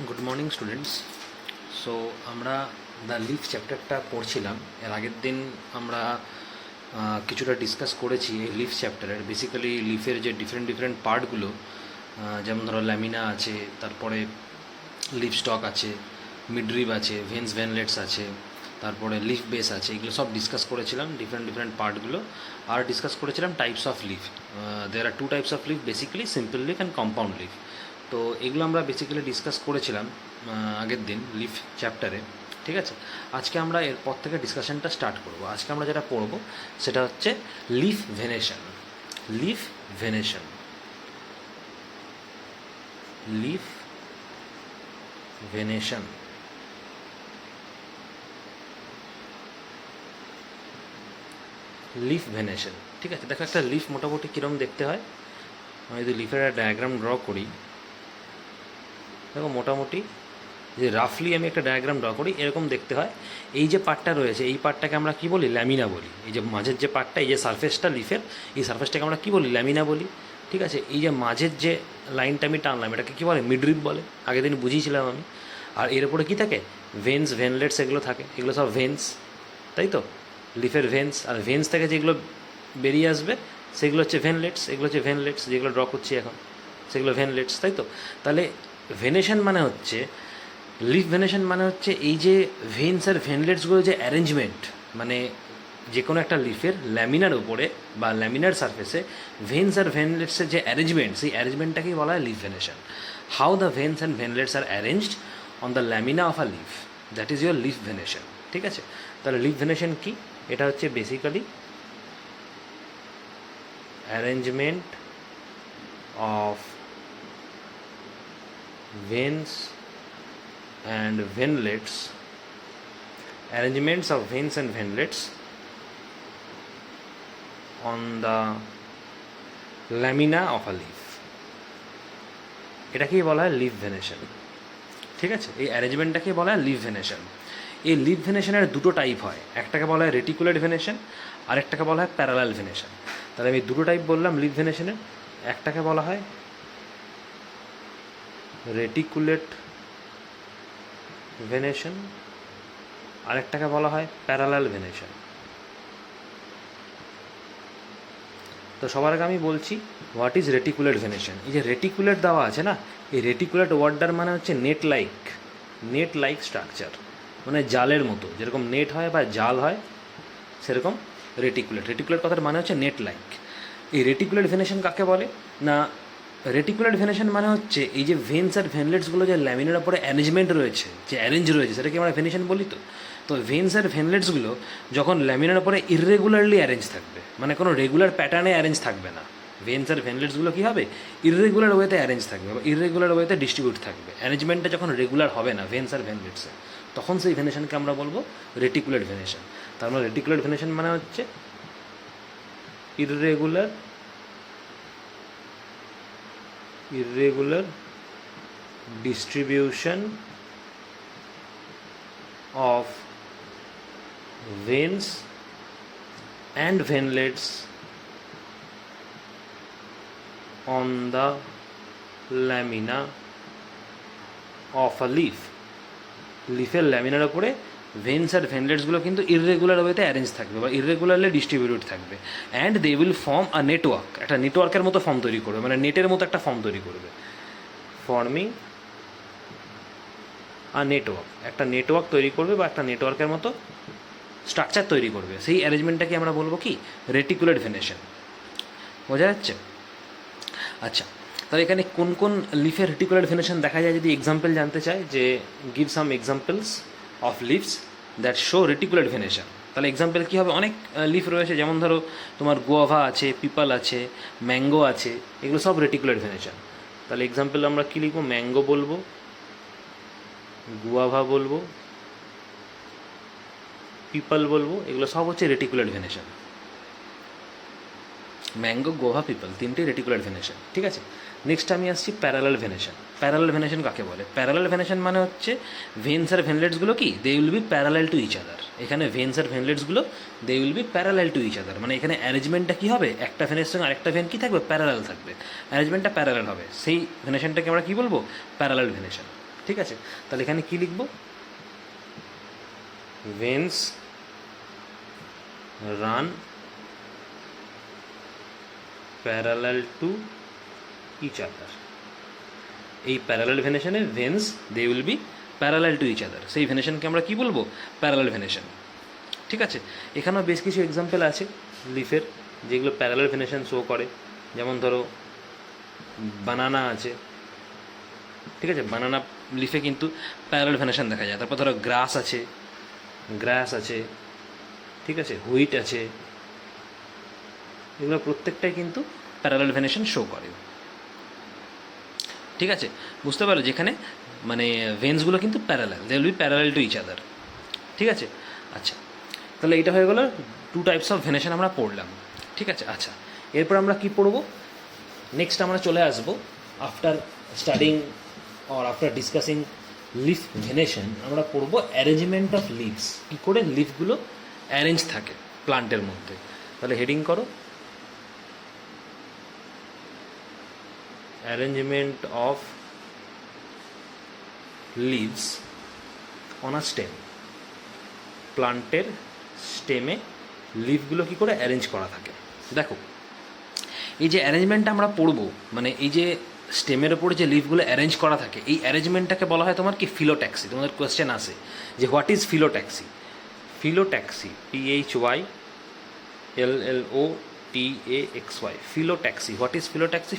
Good morning students. So আমরা the leaf চ্যাপ্টারটা পড়ছিলাম। এর আগের দিন আমরা কিছুটা ডিসকাস করেছি এই লিফ চ্যাপ্টারের। বেসিক্যালি লিফের যে ডিফারেন্ট পার্টগুলো, যেমন ধরো ল্যামিনা আছে, তারপরে লিফ স্টক আছে, মিডরিব আছে, ভেন্স ভেনলেটস আছে, তারপরে লিফ বেস আছে। এগুলো সব ডিসকাস করেছিলাম, ডিফারেন্ট পার্টগুলো। আর ডিসকাস করেছিলাম types of leaf. There are two types of leaf, basically simple leaf and compound leaf. তো এগুলো আমরা বেসিক্যালি ডিসকাস করেছিলাম আগের দিন লিফ চ্যাপ্টারে। ঠিক আছে, আজকে আমরা এরপর থেকে ডিসকাশনটা স্টার্ট করব। আজকে আমরা যেটা পড়ব সেটা হচ্ছে leaf venation. Leaf venation, leaf venation. Leaf venation, ঠিক আছে। দেখো, একটা লিফ মোটামুটি কীরকম দেখতে হয়। আমি যদি লিফের একটা ডায়াগ্রাম ড্র করি, দেখো মোটামুটি যে রাফলি আমি একটা ডায়াগ্রাম ড্র করি, এরকম দেখতে হয়। এই যে পার্টটা রয়েছে, এই পার্টটাকে আমরা কী বলি? ল্যামিনা বলি। এই যে মাঝের যে পার্টটা, এই যে সারফেসটা লিফের, এই সারফেসটাকে আমরা কী বলি? ল্যামিনা বলি। ঠিক আছে, এই যে মাঝের যে লাইনটা আমি টানলাম, এটাকে কী বলে? মিডরিব বলে। আগের দিন বুঝিয়েছিলাম আমি। আর এর উপরে কী থাকে? ভেন্স, ভেনলেটস, এগুলো থাকে। এগুলো সব ভেন্স, তাই তো? লিফের ভেন্স, আর ভেন্স থেকে যেগুলো বেরিয়ে আসবে সেগুলো হচ্ছে ভেনলেটস। এগুলো হচ্ছে ভেনলেটস, যেগুলো ড্র করছি এখন, সেগুলো ভেনলেটস, তাই তো? তাহলে ভেনেশন মানে হচ্ছে, লিফ ভেনেশন মানে হচ্ছে এই যে ভেন্স আর ভেনলেটসগুলো যে অ্যারেঞ্জমেন্ট, মানে যে কোনো একটা লিফের ল্যামিনার উপরে বা ল্যামিনার সারফেসে ভেন্স আর ভেনলেটসের যে অ্যারেঞ্জমেন্ট, সেই অ্যারেঞ্জমেন্টটাকেই বলা হয় leaf venation. How the veins and venlets are arranged on the lamina of a leaf, that is your leaf venation. ঠিক আছে, তাহলে লিফ ভেনেশন কি? এটা হচ্ছে basically arrangement of veins and venlets, arrangements of veins and venlets on the lamina of a leaf, এটাকেই বলা হয় leaf venation. ঠিক আছে, এই অ্যারেঞ্জমেন্টটাকেই বলা হয় লিফ ভেনেশন। এই লিফ ভেনেশনের দুটো টাইপ হয়, একটাকে বলা হয় রেটিকুলেট ভেনেশন, আর একটাকে বলা হয় প্যারালাল ভেনেশন। তাহলে আমি দুটো টাইপ বললাম লিফ ভেনেশনের। একটাকে বলা হয় রেটিকুলেট ভেনেশন, আরেকটাকে বলা হয় প্যারালাল ভেনেশন। তো সবার আগে আমি বলছি হোয়াট ইজ রেটিকুলেট ভেনেশন। এই যে রেটিকুলেট দেওয়া আছে না, এই রেটিকুলেট ওয়ার্ডটার মানে হচ্ছে নেট লাইক স্ট্রাকচার, মানে জালের মতো, যেরকম নেট হয় বা জাল হয় সেরকম রেটিকুলেট কথার মানে হচ্ছে নেট লাইক। এই রেটিকুলেট ভেনেশন কাকে বলে না, রেটিকুলেট ভেনেশন মানে হচ্ছে এই যে ভেন্স আর ভেনলেটসগুলো যে ল্যামিনার উপরে অ্যারেঞ্জমেন্ট রয়েছে, যে অ্যারেঞ্জ রয়েছে, সেটাকে আমরা ভেনেশন বলি। তো ভেন্স আর ভেনলেটসগুলো যখন ল্যামিনার উপরে ইররেগুলারলি অ্যারেঞ্জ থাকবে, মানে কোনো রেগুলার প্যাটার্নে অ্যারেঞ্জ থাকবে না, ভেন্স আর ভেনলেটসগুলো কী হবে? ইররেগুলার ওয়েতে অ্যারেঞ্জ থাকবে বা ইররেগুলার ওয়েতে ডিস্ট্রিবিউট থাকবে। অ্যারেঞ্জমেন্টটা যখন রেগুলার হবে না ভেন্স আর ভেনলেটসে, তখন সেই ভেনেশনকে আমরা বলবো রেটিকুলেট ভেনেশন। তার মানে রেটিকুলেট ভেনেশন মানে হচ্ছে irregular distribution of veins and venlets on the lamina of a leaf. লিফের ল্যামিনার উপরে ভেন্স আর ভেনলেটসগুলো কিন্তু ইররেগুলার ওয়েতে অ্যারেঞ্জ থাকবে বা ইররেগুলারলি ডিস্ট্রিবিউটেড থাকবে, and they will form a network. একটা নেটওয়ার্কের মতো ফর্ম তৈরি করবে, মানে নেটের মতো একটা ফর্ম তৈরি করবে, ফর্মিং আ নেটওয়ার্ক। একটা নেটওয়ার্ক তৈরি করবে বা একটা নেটওয়ার্কের মতো স্ট্রাকচার তৈরি করবে। সেই অ্যারেঞ্জমেন্টটাকে আমরা বলবো কি? রেটিকুলেট ভেনেশন। বোঝা যাচ্ছে? আচ্ছা, তাহলে এখানে কোন কোন লিফের রেটিকুলেট ভেনেশন দেখা যায় যদি এক্সাম্পল জানতে চাই, যে give some examples of leaves that show reticulate venation. তাহলে এক্সাম্পল কী হবে? অনেক লিফ রয়েছে, যেমন ধরো তোমার গুয়াভা আছে, পিপল আছে, ম্যাঙ্গো আছে, এগুলো সব রেটিকুলেট ভেনেশন। তাহলে এক্সাম্পল আমরা কী লিখবো? ম্যাঙ্গো বলবো, গুয়াভা বলবো, পিপল বলবো, এগুলো সব হচ্ছে রেটিকুলেট ভেনেশন। ম্যাঙ্গো, গোভা, পিপল, তিনটি রেটিকুলার ভেনেশন। ঠিক আছে, নেক্সট আমি আসছি প্যারালাল ভেনেশন। প্যারালাল ভেনেশন কাকে বলে? প্যারালাল ভেনেশন মানে হচ্ছে ভেন্স আর ভেনলেটসগুলো কি? They will be parallel to each other. এখানে ভেন্স আর ভেনলেটসগুলো they will be parallel to each other, মানে এখানে অ্যারেঞ্জমেন্টটা কী হবে? একটা ভেনের সঙ্গে আরেকটা ভেন কী থাকবে? প্যারালাল থাকবে, অ্যারেঞ্জমেন্টটা প্যারালাল হবে। সেই ভেনেশনটাকে আমরা কী বলবো? Parallel venation. ঠিক আছে, তাহলে এখানে কি লিখব, veins run parallel to each other. এই প্যারালাল ভেনেশনে veins they will be parallel to each other, সেই ভেনেশনকে আমরা কি বলবো, প্যারালাল ভেনেশন। ঠিক আছে, এখানেও বেশ কিছু এক্সাম্পল আছে লিফের যেগুলো প্যারালাল ভেনেশন শো করে, যেমন ধরো বানানা আছে, ঠিক আছে, বানানা লিফে কিন্তু প্যারালাল ভেনেশন দেখা যায়। তারপর ধরো গ্রাস আছে, ঠিক আছে, হুইট আছে, এগুলো প্রত্যেকটাই কিন্তু প্যারালাল ভেনেশন শো করে। ঠিক আছে, বুঝতে পারো যেখানে মানে ভেন্সগুলো কিন্তু parallel, they will be parallel to each other. ঠিক আছে, আচ্ছা, তাহলে এটা হয়ে গেল টু টাইপস অফ ভেনেশন আমরা পড়লাম। ঠিক আছে, আচ্ছা, এরপর আমরা কি পড়ব, নেক্সট আমরা চলে আসব after studying or after discussing leaf venation, আমরা পড়ব অ্যারেঞ্জমেন্ট অফ লিভস, কী করে লিফগুলো অ্যারেঞ্জ থাকে প্লান্টের মধ্যে। তাহলে হেডিং করো, arrangement of leaves on a stem, প্লান্টের স্টেমে লিভগুলো কী করে অ্যারেঞ্জ করা থাকে। দেখো, এই যে অ্যারেঞ্জমেন্টটা আমরা পড়বো, মানে এই যে স্টেমের ওপরে যে লিভগুলো অ্যারেঞ্জ করা থাকে, এই অ্যারেঞ্জমেন্টটাকে বলা হয় তোমার কি ফিলোট্যাক্সি। তোমাদের কোয়েশ্চেন আসে যে what is phyllotaxy. Phyllotaxy, PHYLLOTAXY, phyllotaxy. What is phyllotaxy?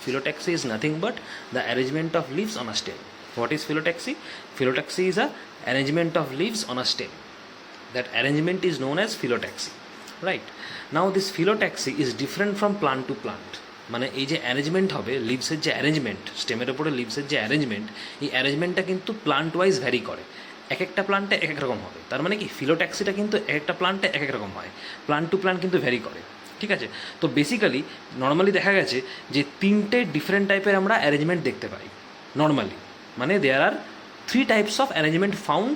Phyllotaxy is nothing but the arrangement of leaves on a stem. What is phyllotaxy? Phyllotaxy is a arrangement of leaves on a stem. That arrangement is known as phyllotaxy. Right? Now this phyllotaxy is different from plant to plant. মানে এই যে arrangement হবে লিভসের, যে arrangement স্টেমের ওপরে লিভসের যে arrangement, এই অ্যারেঞ্জমেন্টটা কিন্তু plant wise vary করে, এক একটা প্লান্টে এক এক রকম হবে। তার মানে কি ফিলোট্যাক্সিটা কিন্তু এক একটা প্লান্টে এক এক রকম হয়, প্লান্ট টু প্লান্ট কিন্তু ভ্যারি করে। ঠিক আছে, তো বেসিক্যালি নর্মালি দেখা গেছে যে তিনটে ডিফারেন্ট টাইপের আমরা অ্যারেঞ্জমেন্ট দেখতে পাই নর্মালি, মানে দেয়ার আর 3 types of arrangement found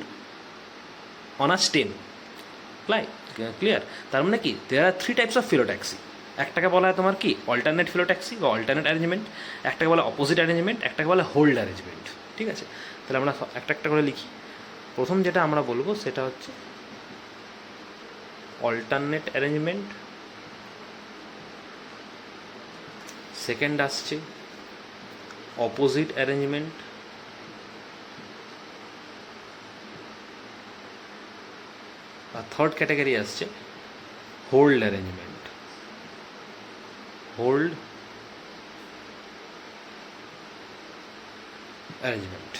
on a stem. Clear? তার মানে কি দেয়ার আর 3 টাইপস অফ ফিলোট্যাক্সি। একটাকে বলা হয় তোমার কি অল্টারনেট ফিলোট্যাক্সি বা অল্টারনেট অ্যারেঞ্জমেন্ট, একটাকে বলা অপোজিট অ্যারেঞ্জমেন্ট, একটাকে বলা হোল্ড অ্যারেঞ্জমেন্ট। ঠিক আছে, তাহলে আমরা একটা একটা করে লিখি। প্রথম যেটা আমরা বলবো সেটা হচ্ছে অল্টারনেট অ্যারেঞ্জমেন্ট, সেকেন্ড আসছে অপোজিট অ্যারেঞ্জমেন্ট, আর থার্ড ক্যাটাগরি আসছে হোল্ড অ্যারেঞ্জমেন্ট। Hold arrangement.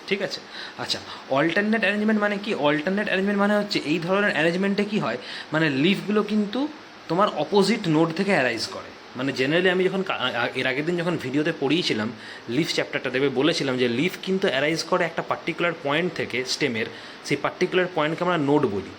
ঠিক আছে, আচ্ছা, অল্টারনেট অ্যারেঞ্জমেন্ট মানে কি? অল্টারনেট অ্যারেঞ্জমেন্ট মানে হচ্ছে এই ধরনের অ্যারেঞ্জমেন্টে কি হয়, মানে লিফগুলো কিন্তু তোমার অপোজিট নোড থেকে অ্যারাইজ করে। মানে জেনারেলি আমি যখন এর আগের দিন যখন ভিডিওতে পড়িয়েছিলাম লিফ চ্যাপ্টারটা, দেবে বলেছিলাম যে লিফ কিন্তু অ্যারাইজ করে একটা পার্টিকুলার পয়েন্ট থেকে স্টেমের, সেই পার্টিকুলার পয়েন্টকে আমরা নোড বলি,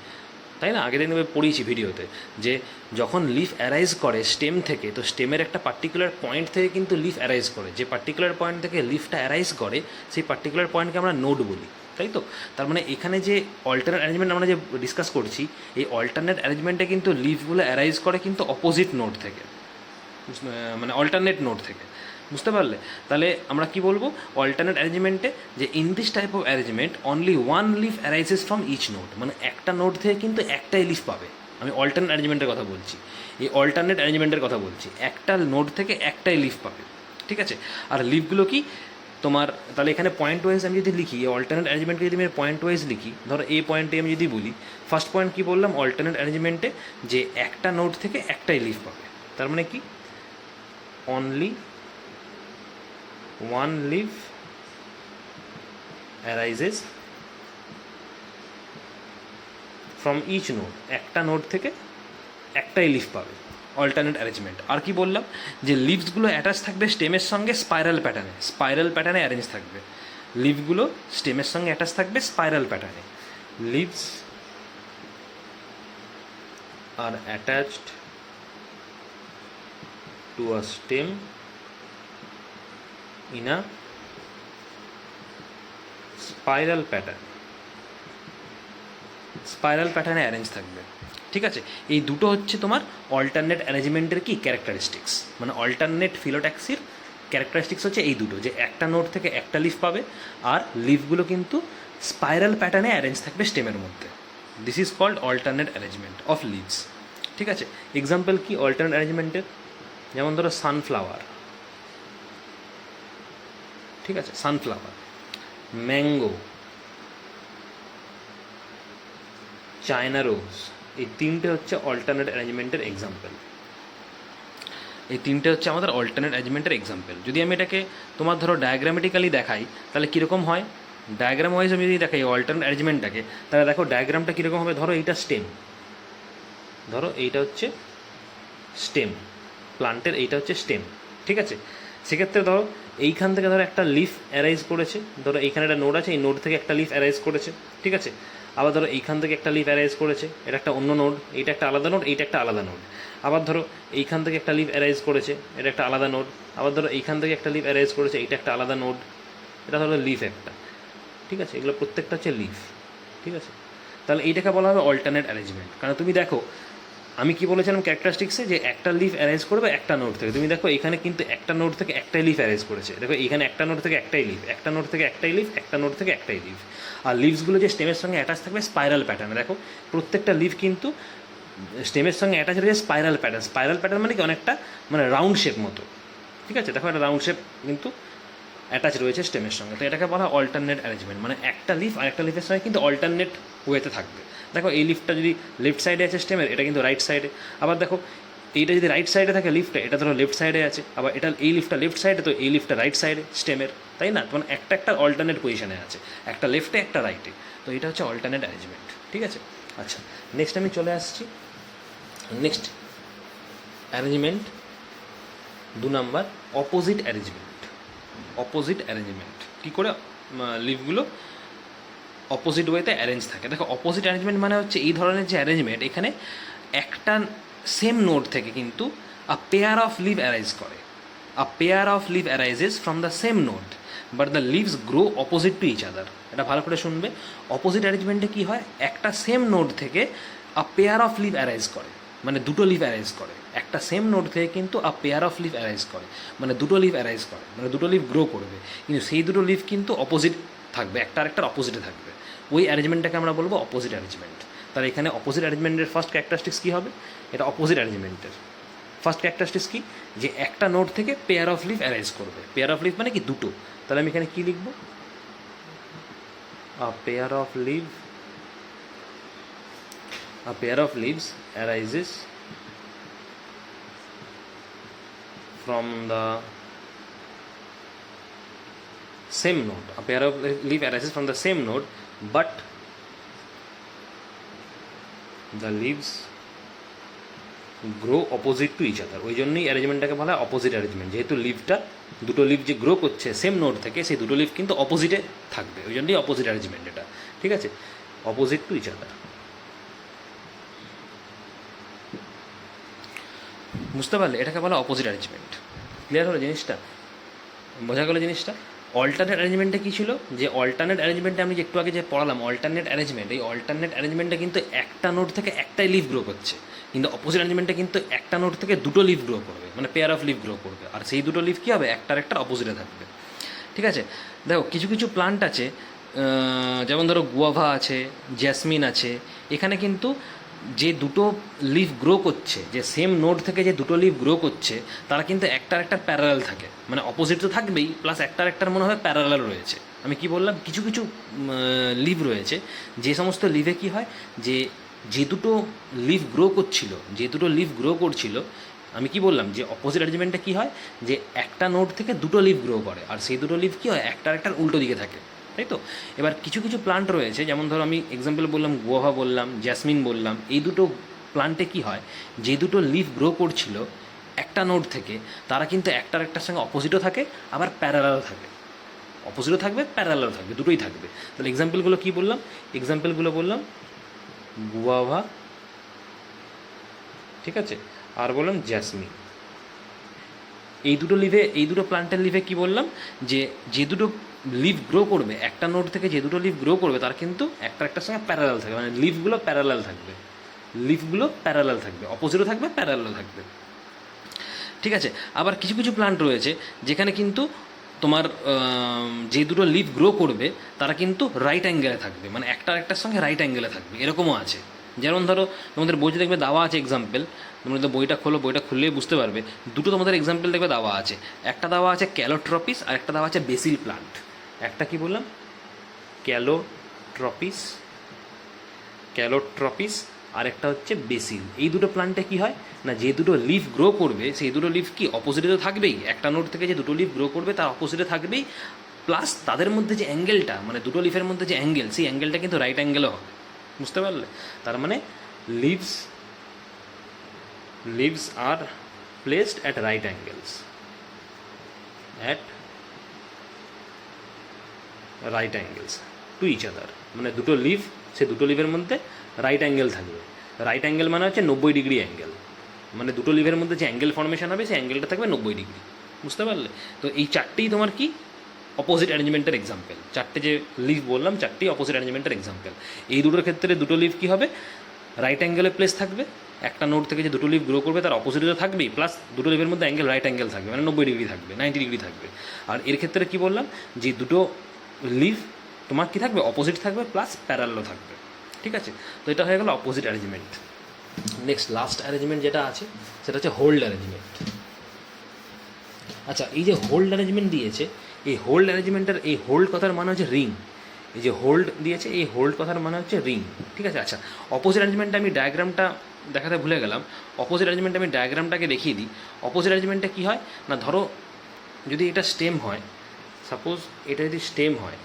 তাই না? আগের দিন পড়িয়েছি ভিডিওতে যে যখন লিফ অ্যারাইজ করে স্টেম থেকে, তো স্টেমের একটা পার্টিকুলার পয়েন্ট থেকে কিন্তু লিফ অ্যারাইজ করে, যে পার্টিকুলার পয়েন্ট থেকে লিফটা অ্যারাইজ করে সেই পার্টিকুলার পয়েন্টকে আমরা নোড বলি, তাই তো? তার মানে এখানে যে অল্টারনেট অ্যারেঞ্জমেন্ট আমরা যে ডিসকাস করছি, এই অল্টারনেট অ্যারেঞ্জমেন্টে কিন্তু লিফগুলো অ্যারাইজ করে কিন্তু অপোজিট নোড থেকে, মানে অল্টারনেট নোড থেকে। বুঝতে পারলে? তাহলে আমরা কি বলবো অল্টারনেট অ্যারেঞ্জমেন্টে, যে in this type of arrangement only one leaf arises from each node, মানে একটা নোড থেকে কিন্তু একটাই লিফ পাবে। আমি অল্টারনেট অ্যারেঞ্জমেন্টের কথা বলছি, এই অল্টারনেট অ্যারেঞ্জমেন্টের কথা বলছি, একটা নোড থেকে একটাই লিফ পাবে। ঠিক আছে, আর লিফগুলো কি তোমার, তাহলে এখানে পয়েন্ট ওয়াইজ আমি যদি লিখি, অল্টারনেট অ্যারেঞ্জমেন্টকে যদি আমি পয়েন্ট ওয়াইজ লিখি, ধরো এই পয়েন্টে আমি যদি বলি, ফার্স্ট পয়েন্ট কী বললাম অল্টারনেট অ্যারেঞ্জমেন্টে, যে একটা নোড থেকে একটাই লিফ পাবে। তার মানে কি only one leaf arises from each node, একটা নোড থেকে একটাই লিফ পাবে, অল্টারনেট অ্যারেঞ্জমেন্ট। আর কি বললাম, যে লিভসগুলো অ্যাটাচ থাকবে স্টেমের সঙ্গে স্পাইরাল প্যাটার্নে অ্যারেঞ্জ থাকবে। লিভগুলো স্টেমের সঙ্গে অ্যাটাচ থাকবে স্পাইরাল প্যাটার্নে। Leaves are attached to a stem in a spiral প্যাটার্নে অ্যারেঞ্জ থাকবে। ঠিক আছে, এই দুটো হচ্ছে তোমার অল্টারনেট অ্যারেঞ্জমেন্টের কি ক্যারেক্টারিস্টিক্স, মানে অল্টারনেট ফিলোট্যাক্সির ক্যারেক্টারিস্টিক্স হচ্ছে এই দুটো, যে একটা নোড থেকে একটা লিফ পাবে আর লিফগুলো কিন্তু স্পাইরাল প্যাটার্নে অ্যারেঞ্জ থাকবে স্টেমের মধ্যে। This is called alternate arrangement of leaves. ঠিক আছে, এক্সাম্পল কি অল্টারনেট অ্যারেঞ্জমেন্টের? যেমন ধরো সানফ্লাওয়ার, ঠিক আছে, সানফ্লাওয়ার, ম্যাঙ্গো, চায়না রোজ, এই তিনটে হচ্ছে অল্টারনেট অ্যারেঞ্জমেন্টের এক্সাম্পল। এই তিনটে হচ্ছে আমাদের অল্টারনেট অ্যারেঞ্জমেন্টের এক্সাম্পল। যদি আমি এটাকে তোমার ধরো ডায়াগ্রামেটিক্যালি দেখাই তাহলে কীরকম হয়, ডায়াগ্রাম ওয়াইজ আমি যদি দেখাই অল্টারনেট অ্যারেঞ্জমেন্টটাকে, তাহলে দেখো ডায়াগ্রামটা কীরকম হবে। ধরো এইটা স্টেম, ধরো এইটা হচ্ছে স্টেম প্লান্টের, এইটা হচ্ছে স্টেম, ঠিক আছে। সেক্ষেত্রে ধরো এইখান থেকে ধরো একটা লিফ অ্যারাইজ করেছে, ধরো এইখানে একটা নোড আছে, এই নোড থেকে একটা লিফ অ্যারাইজ করেছে, ঠিক আছে। আবার ধরো এইখান থেকে একটা লিফ অ্যারাইজ করেছে, এটা একটা অন্য নোড, এইটা একটা আলাদা নোড, এইটা একটা আলাদা নোড। আবার ধরো এইখান থেকে একটা লিফ অ্যারাইজ করেছে, এটা একটা আলাদা নোড। আবার ধরো এইখান থেকে একটা লিফ অ্যারাইজ করেছে, এইটা একটা আলাদা নোড, এটা ধরো লিফ একটা, ঠিক আছে। এগুলো প্রত্যেকটা হচ্ছে লিফ, ঠিক আছে। তাহলে এইটাকে বলা হবে অল্টারনেট অ্যারেঞ্জমেন্ট। কারণ তুমি দেখো আমি কি বলেছিলাম ক্যারেক্টারিস্টিক্সে, যে একটা লিফ অ্যারেঞ্জ করবে একটা নোড থেকে। তুমি দেখো এখানে কিন্তু একটা নোড থেকে একটাই লিফ অ্যারেঞ্জ করেছে, দেখো এখানে একটা নোড থেকে একটাই লিফ, একটা নোড থেকে একটাই লিফ, একটা নোড থেকে একটাই লিফ। আর লিভসগুলো যে স্টেমের সঙ্গে অ্যাটাচ থাকবে স্পাইরাল প্যাটার্নে, দেখো প্রত্যেকটা লিফ কিন্তু স্টেমের সঙ্গে অ্যাটাচ রয়েছে স্পাইরাল প্যাটার্ন। স্পাইরাল প্যাটার্ন মানে কি অনেকটা মানে রাউন্ড শেপ মতো, ঠিক আছে। দেখো একটা রাউন্ড শেপ কিন্তু অ্যাটাচ রয়েছে স্টেমের সঙ্গে। তো এটাকে বলা হয় অল্টারনেট অ্যারেঞ্জমেন্ট, মানে একটা লিফ আর একটা লিফের সঙ্গে কিন্তু অল্টারনেট ওয়েতে থাকবে। দেখো এই লিফটটা যদি লেফট সাইডে আছে স্টেমের, এটা কিন্তু রাইট সাইডে। আবার দেখো এইটা যদি রাইট সাইডে থাকে লিফটটা, এটা ধরো লেফট সাইডে আছে। আবার এটা এই লিফটটা লেফট সাইডে, তো এই লিফটটা রাইট সাইডে স্টেমের, তাই না? মানে একটা একটা অল্টারনেট পজিশনে আছে, একটা লেফটে একটা রাইটে। তো এটা হচ্ছে অল্টারনেট অ্যারেঞ্জমেন্ট, ঠিক আছে। আচ্ছা, নেক্সট আমি চলে আসছি next arrangement 2 number, opposite arrangement. Opposite arrangement কী করে লিফগুলো অপোজিট ওয়েতে অ্যারেঞ্জ থাকে। দেখো অপোজিট অ্যারেঞ্জমেন্ট মানে হচ্ছে এই ধরনের যে অ্যারেঞ্জমেন্ট, এখানে একটা সেম নোড থেকে কিন্তু a pair of leave arise করে। A pair of leave arises from the same node but the leaves grow opposite to each other. এটা ভালো করে শুনবে। অপোজিট অ্যারেঞ্জমেন্টে কী হয়, একটা সেম নোড থেকে a pair of leave arise করে, মানে দুটো লিভ অ্যারাইজ করে। একটা সেম নোড থেকে কিন্তু a pair of leave arise করে, মানে দুটো লিভ অ্যারাইজ করে, মানে দুটো লিভ গ্রো করবে। কিন্তু সেই দুটো লিভ কিন্তু অপোজিট থাকবে, একটা আরেকটার অপোজিটে থাকবে। ওই অ্যারেঞ্জমেন্টটাকে আমরা বলবো অপোজিট অ্যারেঞ্জমেন্ট। তাহলে এখানে অপোজিট অ্যারেঞ্জমেন্টের ফার্স্ট ক্যারেক্টারিস্টিক্স কী হবে, এটা অপোজিট অ্যারেঞ্জমেন্টের ফার্স্ট ক্যারেক্টারিস্টিক্স কি, যে একটা নোড থেকে পেয়ার অফ লিভ অ্যারাইজ করবে। পেয়ার অফ লিভ মানে কি, দুটো। তাহলে আমি এখানে কী লিখবো, a pair of leave, a pair of leaves arises from the same node. A pair of leaf arises from the same node, but the leaves grow opposite to each other. ওই জন্যই অ্যারেঞ্জমেন্টটাকে বলা হয় অপোজিট অ্যারেঞ্জমেন্ট। যেহেতু লিভটা, দুটো leave যে grow করছে same node থেকে, সেই দুটো লিভ কিন্তু অপোজিটে থাকবে, ওই জন্যই অপোজিট অ্যারেঞ্জমেন্ট এটা, ঠিক আছে। অপোজিট টু ইচ আদার, বুঝতে পারলে? এটাকে বলা অপোজিট অ্যারেঞ্জমেন্ট। ক্লিয়ার হলো জিনিসটা, বোঝা গেলো জিনিসটা। অল্টারনেট অ্যারেঞ্জমেন্টে কী ছিল, যে অল্টারনেট অ্যারেঞ্জমেন্টে আমি যে একটু আগে যে পড়ালাম অল্টারনেট অ্যারেঞ্জমেন্ট, এই অল্টারনেট অ্যারেঞ্জমেন্টে কিন্তু একটা নোড থেকে একটাই লিভ গ্রো করছে। কিন্তু অপোজিট অ্যারেঞ্জমেন্টে কিন্তু একটা নোড থেকে দুটো লিভ গ্রো করবে, মানে পেয়ার অফ লিভ গ্রো করবে। আর সেই দুটো লিভ কী হবে, একটার একটার অপোজিটে থাকবে, ঠিক আছে। দেখো কিছু কিছু প্লান্ট আছে, যেমন ধরো গুয়াভা আছে, জ্যাসমিন আছে, এখানে কিন্তু যে দুটো লিফ গ্রো করছে, যে সেম নোড থেকে যে দুটো লিফ গ্রো করছে, তারা কিন্তু একটার একটা প্যারালাল থাকে, মানে অপোজিট তো থাকবেই, প্লাস একটার একটার মনে হয় প্যারালাল রয়েছে। আমি কি বললাম, কিছু কিছু লিভ রয়েছে, যে সমস্ত লিভে কি হয়, যে দুটো লিফ গ্রো করছিল, যে দুটো লিফ গ্রো করছিল, আমি কি বললাম যে অপোজিট অ্যারেঞ্জমেন্টে কী হয়, যে একটা নোড থেকে দুটো লিফ গ্রো করে, আর সেই দুটো লিফ কী হয়, একটার একটার উল্টো দিকে থাকে, তাই তো। এবার কিছু কিছু প্লান্ট রয়েছে, যেমন ধরো আমি এক্সাম্পল বললাম গুয়াভা বললাম, জ্যাসমিন বললাম, এই দুটো প্লান্টে কী হয়, যে দুটো লিফ গ্রো করছিল একটা নোড থেকে, তারা কিন্তু একটার একটার সঙ্গে অপোজিটও থাকে, আবার প্যারালালও থাকে। অপোজিটও থাকবে, প্যারালালও থাকবে, দুটোই থাকবে। তাহলে এক্সাম্পলগুলো কী বললাম, এক্সাম্পলগুলো বললাম গুয়াভা, ঠিক আছে, আর বললাম জ্যাসমিন। এই দুটো লিভে, এই দুটো প্লান্টের লিভে কী বললাম, যে দুটো লিভ গ্রো করবে একটা নোড থেকে, যে দুটো লিভ গ্রো করবে তার কিন্তু একটা একটার সঙ্গে প্যারালাল থাকবে, মানে লিভগুলো প্যারালাল থাকবে, লিভগুলো প্যারালাল থাকবে, অপোজিটও থাকবে, প্যারালাল থাকবে। ঠিক আছে। আবার কিছু কিছু প্লান্ট রয়েছে যেখানে কিন্তু তোমার যে দুটো লিফ গ্রো করবে তারা কিন্তু রাইট অ্যাঙ্গেলে থাকবে, মানে একটা আরেকটার সঙ্গে রাইট অ্যাঙ্গেলে থাকবে, এরকমও আছে। যেমন ধরো তোমাদের বইতে দেখবে দেওয়া আছে এক্সাম্পল, তোমরা তো বইটা খোলো, বইটা খুললেই বুঝতে পারবে, দুটো তোমাদের এক্সাম্পল দেখবে দেওয়া আছে। একটা দেওয়া আছে ক্যালোট্রপিস আর একটা দেওয়া আছে বেসিল প্লান্ট। একটা কি বললাম, ক্যালোট্রপিস আর একটা হচ্ছে বেসিল। এই দুটো প্লান্টে কি হয় না, যে দুটো লিফ গ্রো করবে সেই দুটো লিফ কি অপোজিটে তো থাকবেই, একটা নোড থেকে যে দুটো লিফ গ্রো করবে তার অপোজিটে থাকবেই, প্লাস তাদের মধ্যে যে অ্যাঙ্গেলটা, মানে দুটো লিফের মধ্যে যে অ্যাঙ্গেল, সেই অ্যাঙ্গেলটা কিন্তু রাইট অ্যাঙ্গেলও হবে। বুঝতে পারলে? তার মানে leaves are placed at right angles, to each other. মানে দুটো লিভ, সে দুটো লিভের মধ্যে রাইট অ্যাঙ্গেল থাকবে। রাইট অ্যাঙ্গেল মানে হচ্ছে 90 ডিগ্রি অ্যাঙ্গেল, মানে দুটো লিভের মধ্যে যে অ্যাঙ্গেল ফর্মেশন হবে সেই অ্যাঙ্গেলটা থাকবে 90 ডিগ্রি। বুঝতে পারলে? তো এই চারটেই তোমার কি অপোজিট অ্যারেঞ্জমেন্টের এক্সাম্পল। চারটে যে লিভ বললাম চারটেই অপোজিট অ্যারেঞ্জমেন্টের এক্সাম্পল। এই দুটোর ক্ষেত্রে দুটো লিভ কী হবে, রাইট অ্যাঙ্গেলে প্লেস থাকবে, একটা নোড থেকে যে দুটো লিভ গ্রো করবে তার অপোজিটে তো থাকবেই, প্লাস দুটো লিভের মধ্যে অ্যাঙ্গেল রাইট অ্যাঙ্গেল থাকবে, মানে 90 ডিগ্রি থাকবে, 90 ডিগ্রি থাকবে। আর এর ক্ষেত্রে কী বললাম, যে দুটো লিভ তোমার কী থাকবে, অপোজিট থাকবে, প্লাস প্যারালও থাকবে। ঠিক আছে, তো এটা হয়ে গেল opposite arrangement. Next last arrangement যেটা আছে সেটা হচ্ছে হোল্ড অ্যারেঞ্জমেন্ট। আচ্ছা, এই যে হোল্ড অ্যারেঞ্জমেন্ট দিয়েছে, এই হোল্ড অ্যারেঞ্জমেন্টের এই হোল্ড কথার মানে হচ্ছে রিং। এই যে হোল্ড দিয়েছে, এই হোল্ড কথার মানে হচ্ছে রিং। ঠিক আছে। আচ্ছা, অপোজিট অ্যারেঞ্জমেন্টে আমি ডায়াগ্রামটা দেখাতে ভুলে গেলাম। অপোজিট অ্যারেঞ্জমেন্টে আমি ডায়াগ্রামটাকে দেখিয়ে দিই। অপোজিট অ্যারেঞ্জমেন্টে কী হয় না, ধরো যদি এটা স্টেম হয়, সাপোজ এটা যদি স্টেম হয়,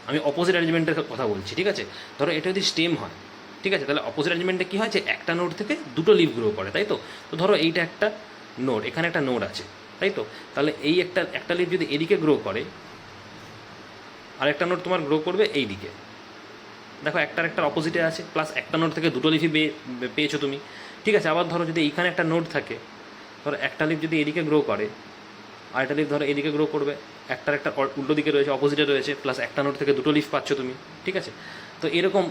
আমি অপোজিট অ্যারেঞ্জমেন্টের কথা বলছি। ঠিক আছে, ধরো এটা যদি স্টেম হয়, ঠিক আছে, তাহলে অপোজিট অ্যারেঞ্জমেন্টে কী হয়, যে একটা নোড থেকে দুটো লিভ গ্রো করে, তাই তো। তো ধরো এইটা একটা নোড, এখানে একটা নোড আছে, তাই তো। তাহলে এই একটা লিভ যদি এদিকে গ্রো করে, আরেকটা নোড তোমার গ্রো করবে এই দিকে। দেখো একটার অপোজিটে আছে, প্লাস একটা নোড থেকে দুটো লিফই পেয়েছো তুমি। ঠিক আছে, আবার ধরো যদি এইখানে একটা নোড থাকে, ধরো একটা লিফ যদি এদিকে গ্রো করে, আরেকটা লিফ ধরো এদিকে গ্রো করবে, একটা উল্টো দিকে রয়েছে, অপোজিটে রয়েছে, প্লাস একটা নোড থেকে দুটো লিফ পাচ্ছ তুমি। ঠিক আছে, তো এরকম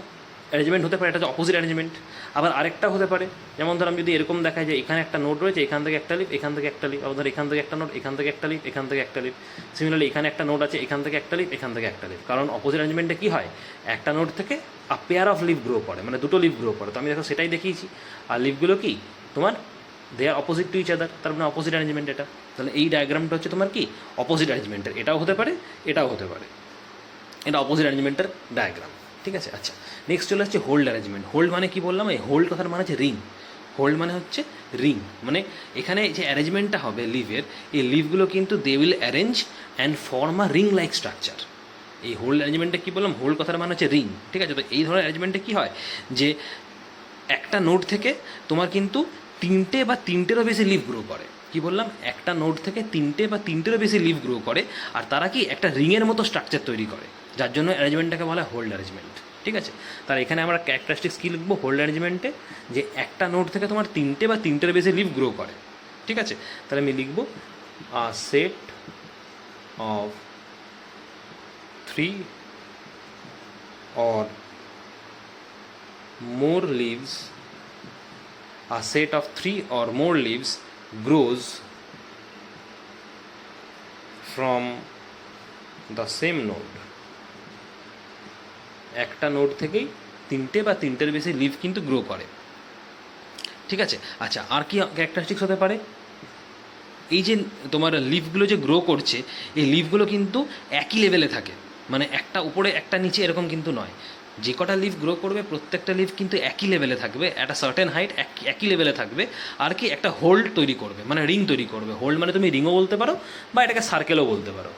অ্যারেঞ্জমেন্ট হতে পারে, এটা হচ্ছে অপোজিট অ্যারেঞ্জমেন্ট। আবার আরেকটা হতে পারে, যেমন ধর আমি যদি এরকম দেখাই যে এখানে একটা নোড রয়েছে, এখান থেকে একটা লিফ, এখান থেকে একটা লিফ, আবার ধর এখান থেকে একটা নোড, এখান থেকে একটা লিফ, এখান থেকে একটা লিফ। সিমিলারলি এখানে একটা নোড আছে, এখান থেকে একটা লিফ, এখান থেকে একটা লিফ। কারণ অপোজিট অ্যারেঞ্জমেন্টে কী হয়, একটা নোড থেকে a pair of leaf grow করে, মানে দুটো লিফ গ্রো করে। তো আমি দেখো সেটাই দেখিয়েছি। আর লিফগুলো কি তোমার দে আর অপোজিট টু ইচ আদার, তার মানে অপোজিট অ্যারেঞ্জমেন্ট এটা। তাহলে এই ডায়াগ্রামটা হচ্ছে তোমার কি অপোজিট অ্যারেঞ্জমেন্টের, এটাও হতে পারে, এটাও হতে পারে, এটা অপোজিট অ্যারেঞ্জমেন্টের ডায়াগ্রাম। ঠিক আছে। আচ্ছা, নেক্সট চলে আসছে হোল্ড অ্যারেঞ্জমেন্ট। হোল্ড মানে কি বললাম, এই হোল্ড কথার মানে হচ্ছে রিং। হোল্ড মানে হচ্ছে রিং, মানে এখানে যে অ্যারেঞ্জমেন্টটা হবে লিভের, এই লিভগুলো কিন্তু they will arrange and form a ring like structure. এই হোল্ড অ্যারেঞ্জমেন্টে কী বললাম, হোল্ড কথার মানে হচ্ছে রিং। ঠিক আছে, তো এই ধরনের অ্যারেঞ্জমেন্টে কী হয়, যে একটা নোড থেকে তোমার কিন্তু তিনটে বা তিনটেরও বেশি লিভ গ্রো করে। কি বললাম, একটা নোড থেকে তিনটে বা তিনটেরও বেশি লিভ গ্রো করে, আর তারা কি একটা রিংয়ের মতো স্ট্রাকচার তৈরি করে, যার জন্য অ্যারেঞ্জমেন্টটাকে বলা হয় হোল্ড অ্যারেঞ্জমেন্ট। ঠিক আছে, তার এখানে আমরা ক্যারেক্টারিস্টিক্স কী লিখবো হোল্ড অ্যারেঞ্জমেন্টে, যে একটা নোড থেকে তোমার তিনটে বা তিনটের বেশি লিভ গ্রো করে। ঠিক আছে, তাহলে আমি লিখবো আ set of 3 or more leaves, a set of 3 or more leaves grows from the same node. একটা নোড থেকেই তিনটে বা তিনটের বেশি লিভ কিন্তু গ্রো করে। ঠিক আছে। আচ্ছা, আর কি ক্যারেক্টারিস্টিক্স হতে পারে, এই যে তোমার লিভগুলো যে গ্রো করছে, এই লিভগুলো কিন্তু একই লেভেলে থাকে, মানে একটা উপরে একটা নিচে এরকম কিন্তু নয়। যে কটা লিভ গ্রো করবে প্রত্যেকটা লিভ কিন্তু একই লেভেলে থাকবে, একটা সার্টেন হাইট একই লেভেলে থাকবে। আর কি একটা হোল্ড তৈরি করবে, মানে রিং তৈরি করবে। হোল্ড মানে তুমি রিংও বলতে পারো বা এটাকে সার্কেলও বলতে পারো।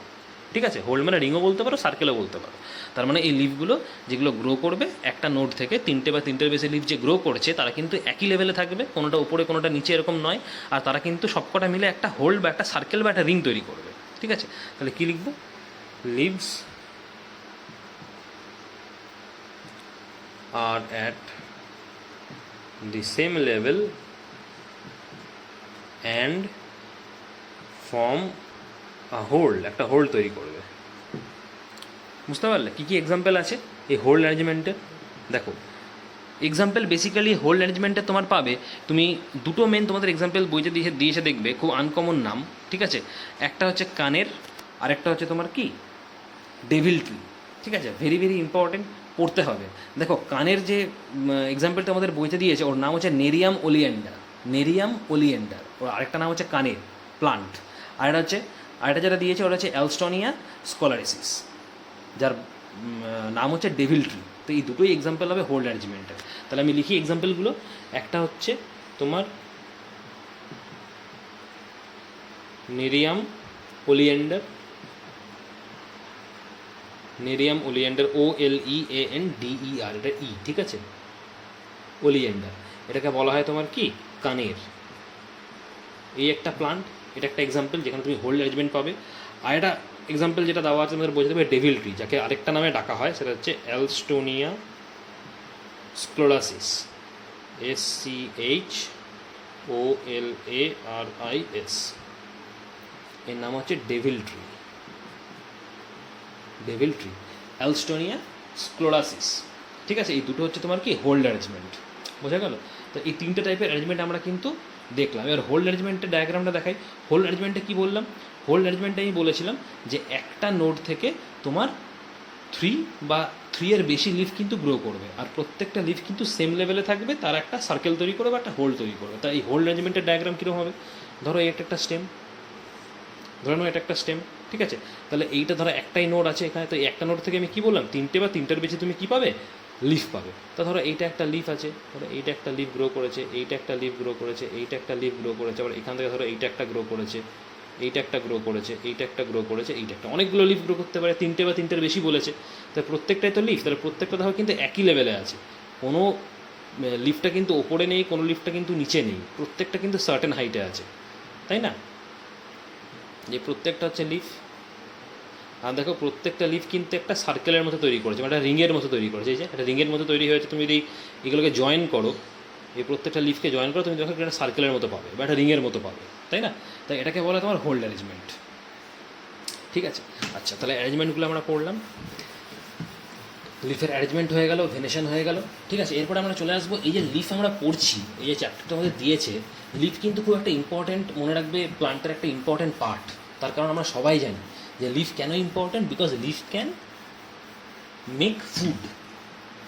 ঠিক আছে, হোল্ড মানে রিংও বলতে পারো, সার্কেলও বলতে পারো। তার মানে এই লিভগুলো যেগুলো গ্রো করবে একটা নোড থেকে তিনটে বা তিনটের বেশি লিভ যে গ্রো করছে, তারা কিন্তু একই লেভেলে থাকবে, কোনোটা উপরে কোনোটা নিচে এরকম নয়। আর তারা কিন্তু সবকটা মিলে একটা হোল্ড বা একটা সার্কেল বা একটা রিং তৈরি করবে। ঠিক আছে, তাহলে কী লিখবো, leaves are at the same level and form a hold, একটা হোল্ড তৈরি করবে। বুঝতে পারলে কী কী এক্সাম্পল আছে এই হোল্ড অ্যারেঞ্জমেন্টের? দেখো এক্সাম্পল বেসিক্যালি হোল্ড অ্যারেঞ্জমেন্টে তোমার পাবে, তুমি দুটো মেন তোমাদের এক্সাম্পল বইতে দিয়েছে দেখবে, খুব আনকমন নাম, ঠিক আছে। একটা হচ্ছে কানের, আরেকটা হচ্ছে তোমার কি ডেভিল ট্রি, ঠিক আছে। ভেরি ভেরি ইম্পর্টেন্ট, পড়তে হবে। দেখো কানের যে এক্সাম্পলটা আমাদের বইতে দিয়েছে ওর নাম হচ্ছে নেরিয়াম ওলিয়েন্ডার, নেরিয়াম ওলিয়েন্ডার। ওর আরেকটা নাম হচ্ছে কানের প্লান্ট, আরেকটা যেটা দিয়েছে ওটা হচ্ছে অ্যালস্টোনিয়া স্কলারিসিস, যার নাম হচ্ছে ডেভিল ট্রি। তো এই দুটোই এক্সাম্পল হবে হোল্ড অ্যারেঞ্জমেন্টের। তাহলে আমি লিখি এক্সাম্পলগুলো। একটা হচ্ছে তোমার nerium oleander, nerium oleander, OLEANDER, এটা ই, ঠিক আছে। ওলিয়েন্ডার, এটাকে বলা হয় তোমার কি কানের। এই একটা প্লান্ট, এটা একটা এক্সাম্পল যেখানে তুমি হোল্ড অ্যারেঞ্জমেন্ট পাবে। আর একটা এক্সাম্পল যেটা দেওয়া আছে আমাদের বোঝাতে হবে ডেভিল ট্রি, যাকে আরেকটা নামে ডাকা হয়, সেটা হচ্ছে অ্যালস্টোনিয়া স্ক্লোরাসিস, SCHOLARIS, এর নাম হচ্ছে ডেভিল ট্রি, ডেভিল ট্রি, অ্যালস্টোনিয়া স্ক্লোরাসিস, ঠিক আছে। এই দুটো হচ্ছে তোমার কি হোল্ড অ্যারেঞ্জমেন্ট, বোঝা গেল? তো এই তিনটে টাইপের অ্যারেঞ্জমেন্ট আমরা কিন্তু দেখলাম। এবার হোল্ড অ্যারেঞ্জমেন্টের ডায়াগ্রামটা দেখাই। হোল্ড অ্যারেঞ্জমেন্টে কী বললাম? হোল্ড অ্যারেঞ্জমেন্টে আমি বলেছিলাম যে একটা নোড থেকে তোমার 3 এর বেশি লিফ কিন্তু গ্রো করবে, আর প্রত্যেকটা লিফ কিন্তু সেম লেভেলে থাকবে, তার একটা সার্কেল তৈরি করবে বা একটা হোল্ড তৈরি করবে। তাই এই হোল্ড অ্যারেঞ্জমেন্টের ডায়াগ্রাম কীরকম হবে? ধরো এই একটা স্টেম, ধরে নাও এটা একটা স্টেম, ঠিক আছে। তাহলে এইটা ধরো একটাই নোড আছে এখানে, তো এই একটা নোড থেকে আমি কী বললাম, তিনটে বা তিনটার বেশি তুমি কী পাবে, লিফ পাবে। তো ধরো এইটা একটা লিফ আছে, ধরো এইটা একটা লিফ গ্রো করেছে, এইটা একটা লিফ গ্রো করেছে, এইটা একটা লিফ গ্রো করেছে, আবার এখান থেকে ধরো এইটা একটা গ্রো করেছে, এইটা একটা গ্রো করেছে, এইটা একটা গ্রো করেছে, এইটা একটা, অনেকগুলো লিফ গ্রো করতে পারে, তিনটে বা তিনটের বেশি বলেছে। তাই প্রত্যেকটাই তো লিফ, তাহলে প্রত্যেকটা ধরো কিন্তু একই লেভেলে আছে, কোনো লিফটটা কিন্তু ওপরে নেই, কোনো লিফটটা কিন্তু নিচে নেই, প্রত্যেকটা কিন্তু সার্টেন হাইটে আছে, তাই না? যে প্রত্যেকটা হচ্ছে লিফ, আর দেখো প্রত্যেকটা লিফ কিন্তু একটা সার্কেলের মতো তৈরি করেছে, মানে একটা রিংয়ের মতো তৈরি করেছে। এই যে একটা রিংয়ের মতো তৈরি হয়েছে, তুমি যদি এগুলোকে জয়েন করো, এই প্রত্যেকটা লিফকে জয়েন করো, তুমি দেখো একটা সার্কেলের মতো পাবে বা একটা রিংয়ের মতো পাবে, তাই না? তাই এটাকে বলা তোমার হোল্ড অ্যারেঞ্জমেন্ট, ঠিক আছে। আচ্ছা, তাহলে অ্যারেঞ্জমেন্টগুলো আমরা পড়লাম। লিফের অ্যারেঞ্জমেন্ট হয়ে গেল, ভেনেশন হয়ে গেল, ঠিক আছে। এরপরে আমরা চলে আসবো, এই যে লিফ আমরা পড়ছি, এই যে চ্যাপ্টারটা আমাদের দিয়েছে, লিফ কিন্তু খুব একটা ইম্পর্ট্যান্ট, মনে রাখবে প্লান্টের একটা ইম্পর্ট্যান্ট পার্ট। তার কারণ আমরা সবাই জানি যে লিফ কেন important, because leaf can make food.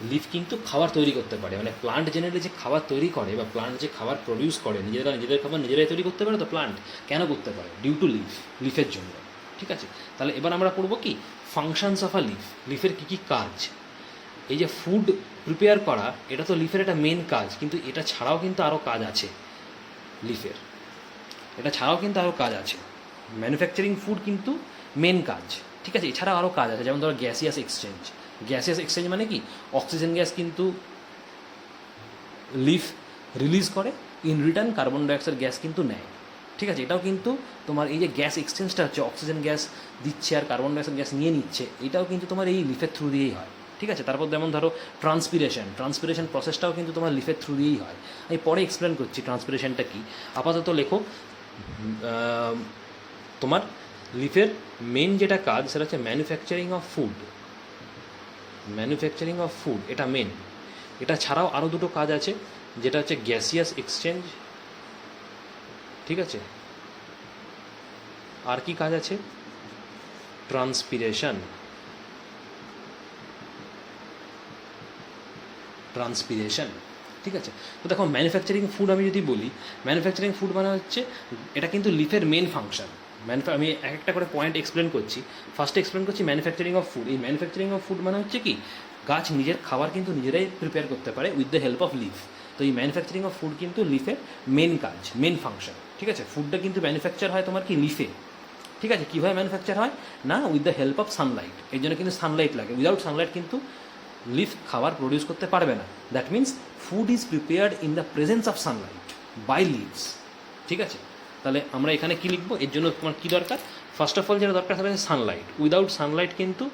Leaf কিন্তু খাবার তৈরি করতে পারে, মানে প্লান্ট জেনারেলি যে খাবার তৈরি করে বা প্লান্ট যে খাবার প্রডিউস করে, নিজেদের খাবার নিজেরাই তৈরি করতে পারে। তো প্লান্ট কেন করতে পারে? ডিউ টু লিফ, লিফের জন্য, ঠিক আছে। তাহলে এবার আমরা পড়বো কি ফাংশনস অফ আ লিফ, লিফের কী কী কাজ। এই যে ফুড প্রিপেয়ার করা, এটা তো লিফের একটা মেন কাজ, কিন্তু এটা ছাড়াও কিন্তু আরও কাজ আছে লিফের, এটা ছাড়াও কিন্তু আরও কাজ আছে। ম্যানুফ্যাকচারিং ফুড কিন্তু মেন কাজ, ঠিক আছে। এছাড়াও আরও কাজ আছে, যেমন ধরো গ্যাসিয়াস এক্সচেঞ্জ। গ্যাসিয়াস এক্সচেঞ্জ মানে কি, অক্সিজেন গ্যাস কিন্তু লিফ রিলিজ করে, in return carbon dioxide gas কিন্তু নেয়, ঠিক আছে। এটাও কিন্তু তোমার এই যে গ্যাস এক্সচেঞ্জটা হচ্ছে, অক্সিজেন গ্যাস দিচ্ছে আর কার্বন ডাইঅক্সাইড গ্যাস নিয়ে নিচ্ছে, এটাও কিন্তু তোমার এই লিফের থ্রু দিয়েই হয়, ঠিক আছে। তারপর যেমন ধরো ট্রান্সপিরেশন প্রসেসটাও কিন্তু তোমার লিফের থ্রু দিয়েই হয়। আমি পরে এক্সপ্লেন করছি ট্রান্সপিরেশনটা কী। আপাতত লেখো তোমার লিফের মেন যেটা কাজ সেটা হচ্ছে manufacturing of food, manufacturing of food এটা মেন। এটা ছাড়াও আরও দুটো কাজ আছে, যেটা হচ্ছে গ্যাসিয়াস এক্সচেঞ্জ, ঠিক আছে। আর কি কাজ আছে? ট্রান্সপিরেশন, ঠিক আছে। তো দেখো ম্যানুফ্যাকচারিং ফুড আমি যদি বলি, ম্যানুফ্যাকচারিং ফুড মানে হচ্ছে এটা কিন্তু লিফের মেন ফাংশন। আমি এক একটা করে পয়েন্ট এক্সপ্লেন করছি। ফার্স্টে এক্সপ্লেন করছি ম্যানুফ্যাকচারিং অফ ফুড। এই ম্যানুফ্যাকচারিং অফ ফুড মানে হচ্ছে কি, গাছ নিজের খাবার কিন্তু নিজেরাই প্রিপেয়ার করতে পারে with the help of leaf. তো এই ম্যানুফ্যাকচারিং অফ ফুড কিন্তু লিফের মেন কাজ, মেন ফাংশন, ঠিক আছে। ফুডটা কিন্তু ম্যানুফ্যাকচার হয় তোমার কি লিফে, ঠিক আছে। কীভাবে ম্যানুফ্যাকচার হয় না, with the help of sunlight. এই জন্য কিন্তু সানলাইট লাগে, উইদাউট সানলাইট কিন্তু লিফ খাবার প্রডিউস করতে পারবে না। That means food is prepared in the presence of sunlight by leaves, ঠিক আছে। তাহলে আমরা এখানে কী লিখবো, এর জন্য তোমার কী দরকার? ফার্স্ট অফ অল যেটা দরকার সেটা হচ্ছে সানলাইট। উইদাউট সানলাইট কিন্তু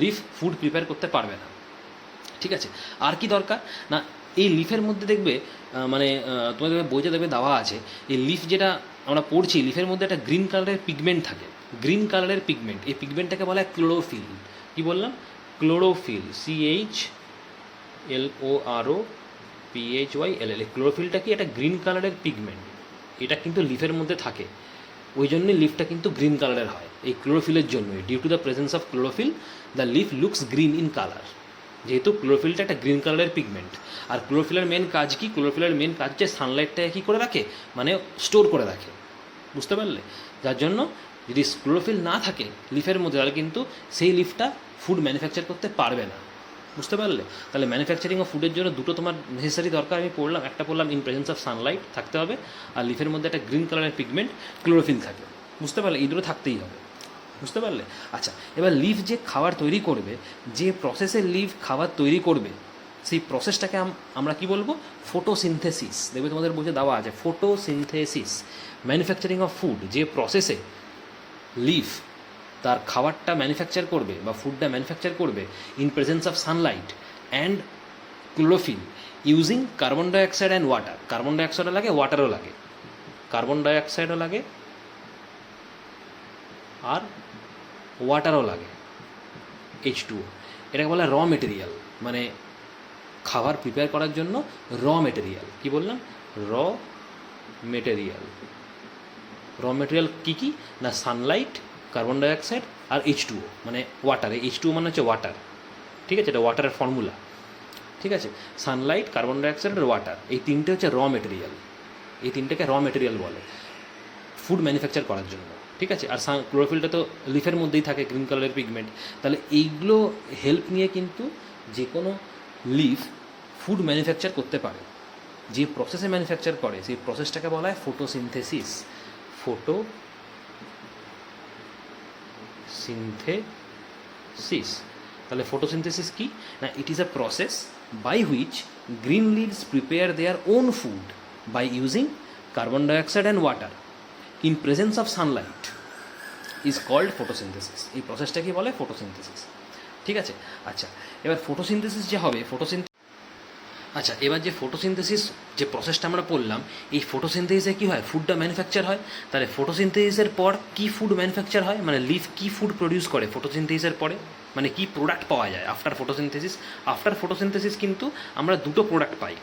লিফ ফুড প্রিপেয়ার করতে পারবে না, ঠিক আছে। আর কি দরকার না, এই লিফের মধ্যে দেখবে মানে তোমাদের বইতে দেখবে দেওয়া আছে, এই লিফ যেটা আমরা পড়ছি, লিফের মধ্যে একটা গ্রিন কালারের পিগমেন্ট থাকে, গ্রিন কালারের পিগমেন্ট। এই পিগমেন্টটাকে বলা হয় ক্লোরোফিল। কী বললাম? Chlorophyll, CHLOROPHYLL। ক্লোরোফিলটা কি? একটা গ্রিন কালারের পিগমেন্ট, এটা কিন্তু লিফের মধ্যে থাকে, ওই জন্যই লিফটা কিন্তু গ্রিন কালারের হয় এই ক্লোরোফিলের জন্যই। Due to the presence of chlorophyll the leaf looks green in colour. যেহেতু ক্লোরোফিলটা একটা গ্রিন কালারের পিগমেন্ট, আর ক্লোরোফিলের মেন কাজ কি? ক্লোরোফিলের মেন কাজ হচ্ছে সানলাইটটাকে কী করে রাখে, মানে স্টোর করে রাখে, বুঝতে পারলে? যার জন্য যদি ক্লোরোফিল না থাকে লিফের মধ্যে, তাহলে কিন্তু সেই লিফটা ফুড ম্যানুফ্যাকচার করতে পারবে না, বুঝতে পারলে? তাহলে ম্যানুফ্যাকচারিং অফ ফুডের জন্য দুটো তোমার নেসেসারি দরকার, আমি পড়লাম। একটা পড়লাম ইন প্রেজেন্স অফ সানলাইট থাকতে হবে, আর লিফের মধ্যে একটা গ্রিন কালারের পিগমেন্ট ক্লোরোফিল থাকে, বুঝতে পারলে? এই দুটো থাকতেই হবে, বুঝতে পারলে? আচ্ছা, এবার লিফ যে খাবার তৈরি করবে, যে প্রসেসে লিফ খাবার তৈরি করবে, সেই প্রসেসটাকে আমরা কি বলবো? ফটোসিনথেসিস। দেখবে তোমাদের বইতে দেওয়া আছে ফটোসিনথেসিস। ম্যানুফ্যাকচারিং অফ ফুড, যে প্রসেসে লিফ তার খাবারটা ম্যানুফ্যাকচার করবে বা ফুডটা ম্যানুফ্যাকচার করবে in presence of sunlight and chlorophyll using carbon dioxide and water. Carbon ডাইঅক্সাইডও লাগে, ওয়াটারও লাগে, কার্বন ডাইঅক্সাইডও লাগে আর ওয়াটারও লাগে, H2O। এটাকে বলে র মেটেরিয়াল, মানে খাবার প্রিপেয়ার করার জন্য র মেটেরিয়াল। কি বললাম? র মেটেরিয়াল। র মেটেরিয়াল কী কী না? সানলাইট, কার্বন ডাইঅক্সাইড আর H2O, মানে ওয়াটার। এই H2O মানে হচ্ছে ওয়াটার, ঠিক আছে? এটা ওয়াটারের ফর্মুলা, ঠিক আছে? সানলাইট, কার্বন ডাইঅক্সাইড আর ওয়াটার, এই তিনটে হচ্ছে র মেটেরিয়াল। এই তিনটেকে র মেটেরিয়াল বলে ফুড ম্যানুফ্যাকচার করার জন্য, ঠিক আছে? আর ক্লোরোফিলটা তো লিফের মধ্যেই থাকে, গ্রিন কালারের পিগমেন্ট। তাহলে এইগুলো হেল্প নিয়ে কিন্তু যে কোনো লিফ ফুড ম্যানুফ্যাকচার করতে পারে। যে প্রসেসে ম্যানুফ্যাকচার করে সেই প্রসেসটাকে বলা হয় ফটোসিনথেসিস। ফটোসিনথেসিস। তাহলে ফটোসিনথেসিস কি না? It is a process by which green leaves prepare their own food by using carbon dioxide and water in presence of sunlight is called photosynthesis. এই প্রসেসটাকে বলে ফটোসিনথেসিস, ঠিক আছে? আচ্ছা, এবার ফটোসিনথেসিস যে হবে, আচ্ছা, এবার যে ফটোসিনথেসিস যে প্রসেসটা আমরা পড়লাম, এই ফটোসিনথেসিসে কী হয়? ফুডটা ম্যানুফ্যাকচার হয়। তাহলে ফটোসিনথেসিসের পর কী ফুড ম্যানুফ্যাকচার হয়, মানে লিফ কী ফুড প্রডিউস করে ফটোসিনথেসিসের পরে, মানে কী প্রোডাক্ট পাওয়া যায় আফটার ফটোসিনথেসিস? আফটার ফটোসিনথেসিস কিন্তু আমরা দুটো প্রোডাক্ট পাই,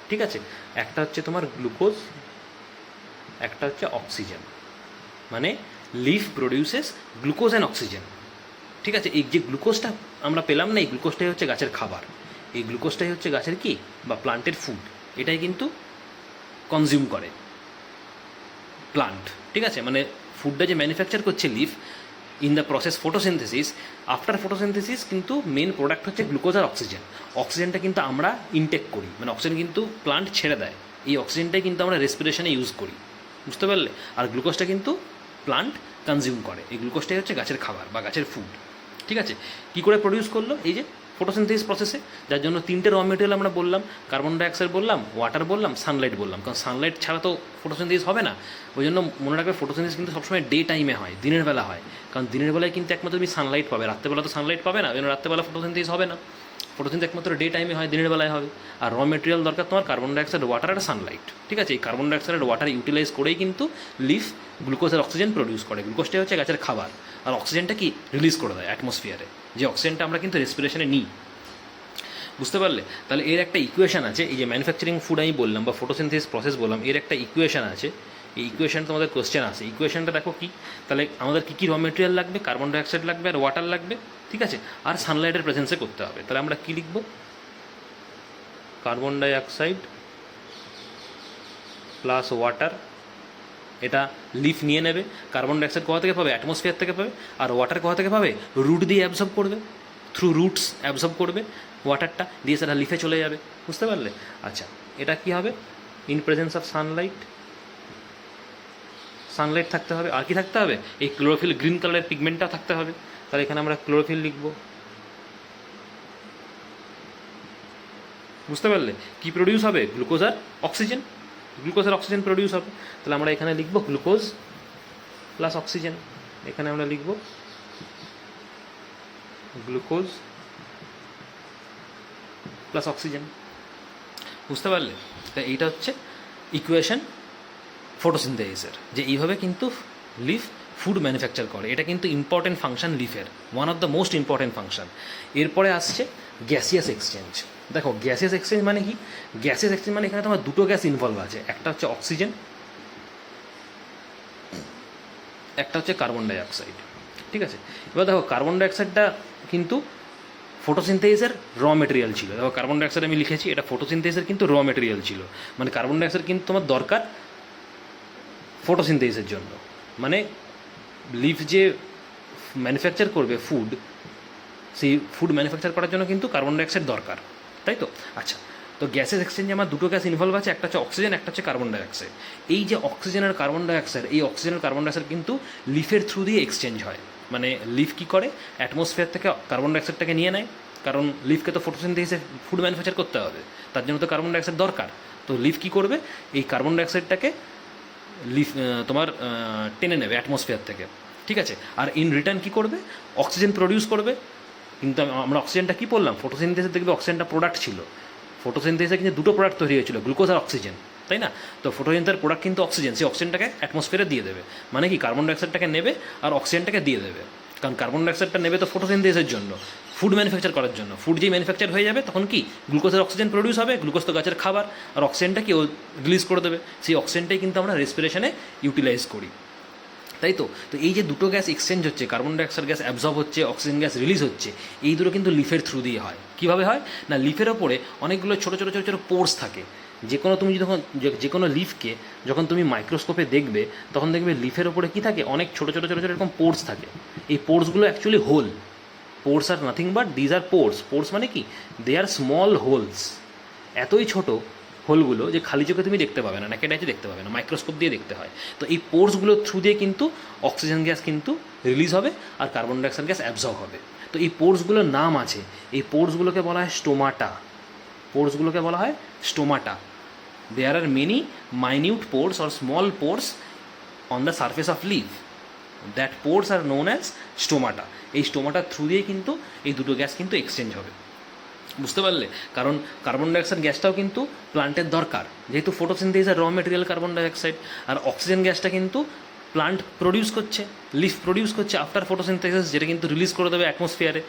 ঠিক আছে? একটা হচ্ছে তোমার গ্লুকোজ, একটা হচ্ছে অক্সিজেন। মানে leaf produces glucose and oxygen, ঠিক আছে? এই যে গ্লুকোজটা আমরা পেলাম না, এই গ্লুকোজটাই হচ্ছে গাছের খাবার। এই গ্লুকোজটাই হচ্ছে গাছের কি বা প্লান্টের ফুড। এটাই কিন্তু কনজিউম করে প্লান্ট, ঠিক আছে? মানে ফুডটা যে ম্যানুফ্যাকচার করছে leaf in the process photosynthesis, after photosynthesis কিন্তু মেন প্রোডাক্ট হচ্ছে গ্লুকোজ আর অক্সিজেন। অক্সিজেনটা কিন্তু আমরা ইনটেক করি, মানে অক্সিজেন কিন্তু প্লান্ট ছেড়ে দেয়, এই অক্সিজেনটাই কিন্তু আমরা রেসপিরেশনে ইউজ করি, বুঝতে পারলে? আর গ্লুকোজটা কিন্তু প্লান্ট কনজিউম করে। এই গ্লুকোজটাই হচ্ছে গাছের খাবার বা গাছের ফুড, ঠিক আছে? কী করে প্রডিউস করলো? এই যে ফটোসিনথেসিস প্রসেসে, যার জন্য তিনটে র মেটেরিয়াল আমরা বললাম, কার্বন ডাইঅক্সাইড বললাম, ওয়াটার বললাম, সানলাইট বললাম। কারণ সানলাইট ছাড়া তো ফটোসিনথেসিস হবে না, ওই জন্য মনে রাখবে ফটোসিনথেসিস কিন্তু সবসময় ডে টাইমে হয়, দিনের বেলা হয়। কারণ দিনের বেলায় কিন্তু একমাত্র তুমি সানলাইট পাবে, রাত্রেবেলা তো সানলাইট পাবে না, ওই জন্য রাত্রেবেলা ফটোসিনথেসিস হবে না। ফটোসিনথেসিস একমাত্র ডে টাইমে হয়, দিনের বেলায় হবে। আর র মেটেরিয়াল দরকার তোমার কার্বন ডাইঅক্সাইড, ওয়াটার আর সানলাইট, ঠিক আছে? এই কার্বন ডাইঅক্সাইড আর ওয়াটার ইউটিলাইজ করেই কিন্তু লিফ গ্লুকোজ আর অক্সিজেন প্রডিউস করে। গ্লুকোজটাই হচ্ছে গাছের খাবার, আর অক্সিজেনটা কি রিলিজ করে দেয় অ্যাটমসফিয়ারে, যে অক্সিজেনটা আমরা কিন্তু রেসপিরেশনে নিই, বুঝতে পারলে? তাহলে এর একটা ইকুয়েশন আছে, এই যে ম্যানুফ্যাকচারিং ফুড আমি বললাম বা ফটোসিনথেসিস প্রসেস বললাম, এর একটা ইকুয়েশন আছে। এই ইকুয়েশন তোমাদের কোশ্চেন আছে, ইকুয়েশনটা দেখো কি। তাহলে আমাদের কী কী র মেটেরিয়াল লাগবে? কার্বন ডাইঅক্সাইড লাগবে আর ওয়াটার লাগবে, ঠিক আছে? আর সানলাইটের প্রেজেন্সে করতে হবে। তাহলে আমরা কী লিখব? কার্বন ডাইঅক্সাইড প্লাস ওয়াটার, এটা লিফ নিয়ে নেবে। কার্বন ডাইঅক্সাইড কোথা থেকে পাবে? অ্যাটমসফিয়ার থেকে পাবে। আর ওয়াটার কোথা থেকে পাবে? রুট দিয়ে অ্যাবজর্ব করবে, থ্রু রুটস অ্যাবজর্ব করবে ওয়াটারটা, দিয়ে সেটা লিফে চলে যাবে, বুঝতে পারলে? আচ্ছা, এটা কি হবে? In presence of Sunlight, Sunlight থাকতে হবে। আর কি থাকতে হবে? এই ক্লোরোফিল, গ্রিন কালারের পিগমেন্টটাও থাকতে হবে। তাহলে এখানে আমরা ক্লোরোফিল লিখব, বুঝতে পারলে? কি প্রডিউস হবে? গ্লুকোজ আর অক্সিজেন, গ্লুকোজ আর অক্সিজেন প্রডিউস হবে। তাহলে আমরা এখানে লিখব গ্লুকোজ প্লাস অক্সিজেন, এখানে আমরা লিখব গ্লুকোজ প্লাস অক্সিজেন, বুঝতে পারলে? তা এইটা হচ্ছে ইকুয়েশন ফটোসিনথেসিসের, যে এইভাবে কিন্তু লিফ ফুড ম্যানুফ্যাকচার করে। এটা কিন্তু ইম্পর্টেন্ট ফাংশন লিফের, one of the most important function. এরপরে আসছে গ্যাসিয়াস এক্সচেঞ্জ। দেখো গ্যাসিয়াস এক্সচেঞ্জ মানে কি? গ্যাসিয়াস এক্সচেঞ্জ মানে এখানে তোমার দুটো গ্যাস ইনভলভ আছে, একটা হচ্ছে অক্সিজেন, একটা হচ্ছে কার্বন ডাইঅক্সাইড। ঠিক আছে, এবার দেখো কার্বন ডাইঅক্সাইডটা কিন্তু ফটোসিনথেসিসের র মেটেরিয়াল ছিল। দেখো কার্বন ডাইঅক্সাইড আমি লিখেছি, এটা ফটোসিনথেসিসের কিন্তু র মেটেরিয়াল ছিল। মানে কার্বন ডাইঅক্সাইড কিন্তু তোমার দরকার ফটোসিনথেসিসের জন্য। মানে লিফ যে ম্যানুফ্যাকচার করবে ফুড, সেই ফুড ম্যানুফ্যাকচার করার জন্য কিন্তু কার্বন ডাইঅক্সাইড দরকার, তাই তো? আচ্ছা, তো গ্যাসেস এক্সচেঞ্জে আমার দুটো গ্যাস ইনভলভ আছে, একটা হচ্ছে অক্সিজেন, একটা হচ্ছে কার্বন ডাইঅক্সাইড। এই যে অক্সিজেন আর কার্বন ডাইঅক্সাইড, এই অক্সিজেন আর কার্বন ডাইঅক্সাইড কিন্তু লিফের থ্রু দিয়ে এক্সচেঞ্জ হয়। মানে লিফ কী করে, অ্যাটমসফিয়ার থেকে কার্বন ডাইঅক্সাইডটাকে নিয়ে নেয়, কারণ লিফকে তো ফটোসিনথেসিসে ফুড ম্যানুফ্যাকচার করতে হবে, তার জন্য তো কার্বন ডাইঅক্সাইড দরকার। তো লিফ কী করবে, এই কার্বন ডাইঅক্সাইডটাকে লিফ তোমার টেনে নেবে অ্যাটমসফিয়ার থেকে। ঠিক আছে, আর ইন রিটার্ন কী করবে, অক্সিজেন প্রডিউস করবে। কিন্তু আমরা অক্সিজেনটা কী বললাম, ফটোসিনথেসিসে দেখবে অক্সিজেনটা প্রোডাক্ট ছিল। ফটোসিনথেসিসে কিন্তু দুটো প্রোডাক্ট তৈরি হয়েছিল, গ্লুকোজ আর অক্সিজেন, তাই না? তো ফটোসিনথেসিসের প্রোডাক্ট কিন্তু অক্সিজেন, সেই অক্সিজেনটাকে অ্যাটমসফিয়ারে দিয়ে দেবে। মানে কি, কার্বন ডাইঅক্সাইডটাকে নেবে আর অক্সিজেনটাকে দিয়ে দেবে। কারণ কার্বন ডাইঅক্সাইডটা নেবে তো ফটোসিনথেসিসের জন্য, ফুড ম্যানুফ্যাকচার করার জন্য। ফুড যেই ম্যানুফ্যাকচার হয়ে যাবে তখন কি গ্লুকোজের অক্সিজেন প্রডিউস হবে, গ্লুকোজ তো গাছের খাবার, আর অক্সিজেনটা কি ও রিলিজ করে দেবে। সেই অক্সিজেনটাই কিন্তু আমরা রেসপিরেশনে ইউটিলাইজ করি, তাই তো? তো এই যে দুটো গ্যাস এক্সচেঞ্জ হচ্ছে, কার্বন ডাইঅক্সাইড গ্যাস অ্যাবজর্ব হচ্ছে, অক্সিজেন গ্যাস রিলিজ হচ্ছে, এই দুটো কিন্তু লিফের থ্রু দিয়ে হয়। কীভাবে হয় না, লিফের ওপরে অনেকগুলো ছোটো ছোটো ছোটো ছোটো পোর্স থাকে। যে কোনো তুমি যখন যে কোনো লিফকে যখন তুমি মাইক্রোস্কোপে দেখবে, তখন দেখবে লিফের ওপরে কী থাকে, অনেক ছোটো ছোটো ছোটো ছোটো এরকম পোর্স থাকে। এই পোর্সগুলো actually hole. Pores are nothing but these are pores. Pores মানে কি, দে আর স্মল হোলস। এতই ছোটো হোলগুলো যে খালি চোখে তুমি দেখতে পাবে না, নেকেড আইতে দেখতে পাবে না, মাইক্রোস্কোপ দিয়ে দেখতে হয়। তো এই পোর্সগুলোর থ্রু দিয়ে কিন্তু অক্সিজেন গ্যাস কিন্তু রিলিজ হবে আর কার্বন ডাইঅক্সাইড গ্যাস অ্যাবজর্ব হবে। তো এই পোর্সগুলোর নাম আছে, এই পোর্সগুলোকে বলা হয় স্টোমাটা। পোর্সগুলোকে বলা হয় stomata. There are many minute pores or small pores on the surface of leave, that pores are known as stomata. এই স্টোমাটার থ্রু দিয়ে কিন্তু এই দুটো গ্যাস কিন্তু এক্সচেঞ্জ হবে। বুঝতে পারলে? কারণ কার্বন ডাইঅক্সাইড গ্যাসটাও কিন্তু প্লান্টের দরকার, যেহেতু ফটোসিনথেসিসের র মেটেরিয়াল কার্বন ডাইঅক্সাইড। আর অক্সিজেন গ্যাসটা কিন্তু প্লান্ট প্রডিউস করছে, লিফ প্রডিউস করছে আফটার ফটোসিনথেসিস, যেটা কিন্তু রিলিজ করে দেবে অ্যাটমসফিয়ারে।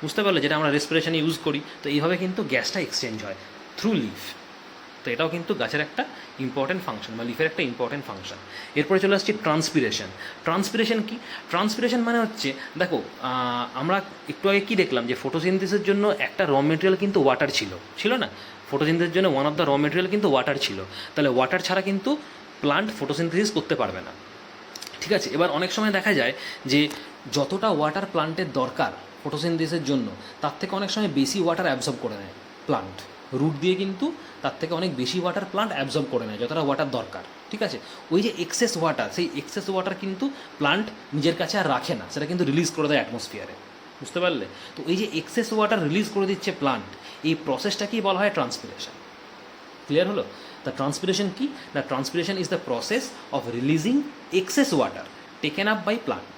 বুঝতে পারলে? যেটা আমরা রেসপিরেশনে ইউজ করি। তো এইভাবে কিন্তু গ্যাসটা এক্সচেঞ্জ হয় থ্রু লিফ। তো এটাও কিন্তু গাছের একটা ইম্পর্টেন্ট ফাংশন বা লিফের একটা ইম্পর্টেন্ট ফাংশন। এরপরে চলে আসছি ট্রান্সপিরেশন। ট্রান্সপিরেশন কি? ট্রান্সপিরেশন মানে হচ্ছে, দেখো আমরা একটু আগে কী দেখলাম, যে ফটোসিনথেসিসের জন্য একটা র মেটেরিয়াল কিন্তু ওয়াটার ছিল না? ফটোসিনথেসিসের জন্য ওয়ান অফ দ্য র মেটেরিয়াল কিন্তু ওয়াটার ছিল। তাহলে ওয়াটার ছাড়া কিন্তু প্লান্ট ফটোসিনথেসিস করতে পারবে না। ঠিক আছে, এবার অনেক সময় দেখা যায় যে যতটা ওয়াটার প্লান্টের দরকার ফটোসিনথেসিসের জন্য, তার থেকে অনেক সময় বেশি ওয়াটার অ্যাবজর্ব করে নেয় প্লান্ট। রুট দিয়ে কিন্তু তার থেকে অনেক বেশি ওয়াটার প্লান্ট অ্যাবজর্ব করে নেয়, যতটা ওয়াটার দরকার। ঠিক আছে, ওই যে এক্সেস ওয়াটার, সেই এক্সেস ওয়াটার কিন্তু প্লান্ট নিজের কাছে আর রাখে না, সেটা কিন্তু রিলিজ করে দেয় অ্যাটমসফিয়ারে। বুঝতে পারলে? তো এই যে এক্সেস ওয়াটার রিলিজ করে দিচ্ছে প্লান্ট, এই প্রসেসটাকেই বলা হয় ট্রান্সপিরেশন। ক্লিয়ার হলো? দ্য ট্রান্সপিরেশন কি? The transpiration is the process of releasing excess water taken up by plant.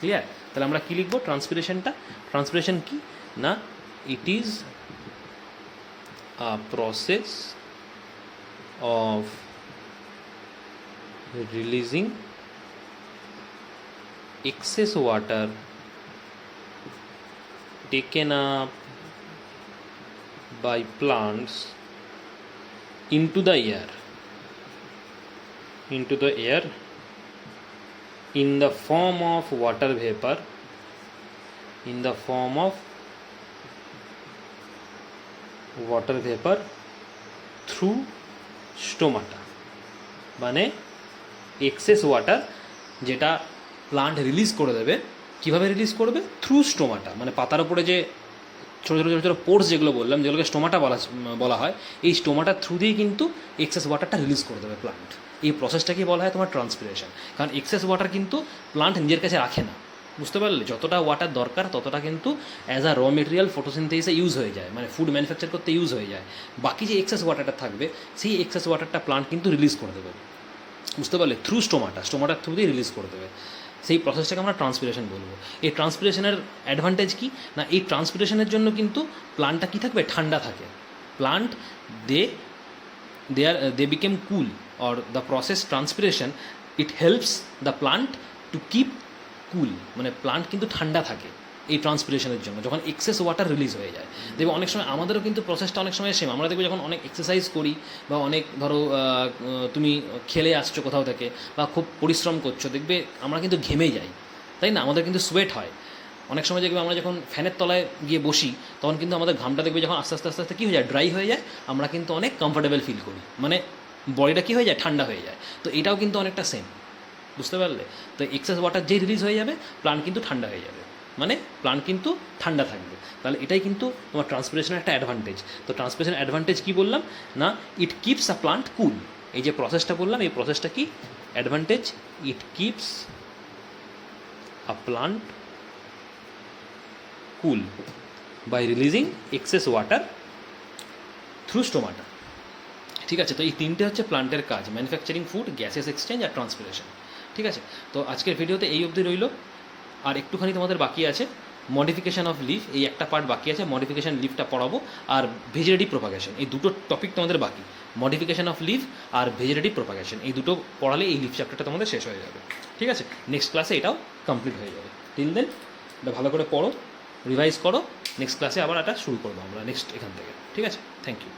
Clear? তাহলে আমরা কী লিখবো ট্রান্সপিরেশনটা? ট্রান্সপিরেশন কি না, it is a process of releasing excess water taken up by plants into the air in the form of water vapor, water vapour through stomata. মানে access water যেটা plant release করে দেবে, কীভাবে রিলিজ করবে? Through stomata. মানে পাতার উপরে যে ছোটো ছোটো ছোটো ছোটো পোর্স যেগুলো বললাম, যেগুলোকে স্টোমাটা বলা হয়, এই স্টোমাটার থ্রু দিয়ে কিন্তু এক্সেস ওয়াটারটা রিলিজ করে দেবে প্লান্ট। এই প্রসেসটাকেই বলা হয় তোমার ট্রান্সপিরেশন। কারণ এক্সেস ওয়াটার কিন্তু প্লান্ট নিজের কাছে রাখে না। বুঝতে পারলে? যতটা ওয়াটার দরকার ততটা কিন্তু অ্যাজ আ র মেটেরিয়াল ফটোসিনথেসিসে ইউজ হয়ে যায়, মানে ফুড ম্যানুফ্যাকচার করতে ইউজ হয়ে যায়। বাকি যে এক্সেস ওয়াটারটা থাকবে, সেই এক্সেস ওয়াটারটা প্লান্ট কিন্তু রিলিজ করে দেবে। বুঝতে পারলে? থ্রু স্টোমাটার থ্রু দিয়ে রিলিজ করে দেবে। সেই প্রসেসটাকে আমরা ট্রান্সপিরেশন বলবো। এই ট্রান্সপিরেশনের অ্যাডভান্টেজ কী না, এই ট্রান্সপিরেশনের জন্য কিন্তু প্লান্টটা কী থাকবে? ঠান্ডা থাকে। Plant they become cool, or the process transpiration, it helps the plant to keep cool, মানে প্লান্ট কিন্তু ঠান্ডা থাকে এই ট্রান্সপিরেশনের জন্য যখন এক্সেস ওয়াটার রিলিজ হয়ে যায়। দেখবে অনেক সময় আমাদেরও কিন্তু প্রসেসটা অনেক সময় সেম, আমরা দেখবে যখন অনেক এক্সারসাইজ করি বা অনেক ধরো তুমি খেলে আসছো কোথাও থেকে বা খুব পরিশ্রম করছো, দেখবে আমরা কিন্তু ঘেমে যাই, তাই না? আমাদের কিন্তু সোয়েট হয়। অনেক সময় দেখবে আমরা যখন ফ্যানের তলায় গিয়ে বসি তখন কিন্তু আমাদের ঘামটা দেখবে যখন আস্তে আস্তে আস্তে আস্তে কী হয়ে যায়, ড্রাই হয়ে যায়, আমরা কিন্তু অনেক কমফোর্টেবল ফিল করি, মানে বডিটা কী হয়ে যায়, ঠান্ডা হয়ে যায়। তো এটাও কিন্তু অনেকটা সেম, বুঝতে পারলে? তো এক্সেস ওয়াটার যেই রিলিজ হয়ে যাবে প্লান্ট কিন্তু ঠান্ডা হয়ে যাবে, মানে প্লান্ট কিন্তু ঠান্ডা থাকবে। তাহলে এটাই কিন্তু তোমার ট্রান্সপিরেশনের একটা অ্যাডভান্টেজ। তো ট্রান্সপিরেশন অ্যাডভান্টেজ কী বললাম না, ইট কিপস আ প্লান্ট কুল। এই যে প্রসেসটা বললাম, এই প্রসেসটা কি advantage, it keeps a plant cool by releasing excess water through stomata. ঠিক আছে, তো এই তিনটে হচ্ছে প্লান্টের কাজ, ম্যানুফ্যাকচারিং ফুড, গ্যাসেস এক্সচেঞ্জ আর ট্রান্সপিরেশন। ঠিক আছে, তো আজকের ভিডিওতে এই অবধি রইল। আর একটুখানি তোমাদের বাকি আছে মডিফিকেশান অফ লিফ, এই একটা পার্ট বাকি আছে, মডিফিকেশান লিফটা পড়াবো, আর ভেজিটেটিভ প্রোপাগেশন, এই দুটো টপিক তোমাদের বাকি। মডিফিকেশান অফ লিফ আর ভেজিটেটিভ প্রোপাগেশন, এই দুটো পড়ালে এই লিফ চ্যাপ্টারটা তোমাদের শেষ হয়ে যাবে। ঠিক আছে, নেক্সট ক্লাসে এটাও কমপ্লিট হয়ে যাবে। টিল দেন এটা ভালো করে পড়ো, রিভাইজ করো, নেক্সট ক্লাসে আবার এটা শুরু করবো আমরা নেক্সট এখান থেকে। ঠিক আছে, থ্যাংক ইউ।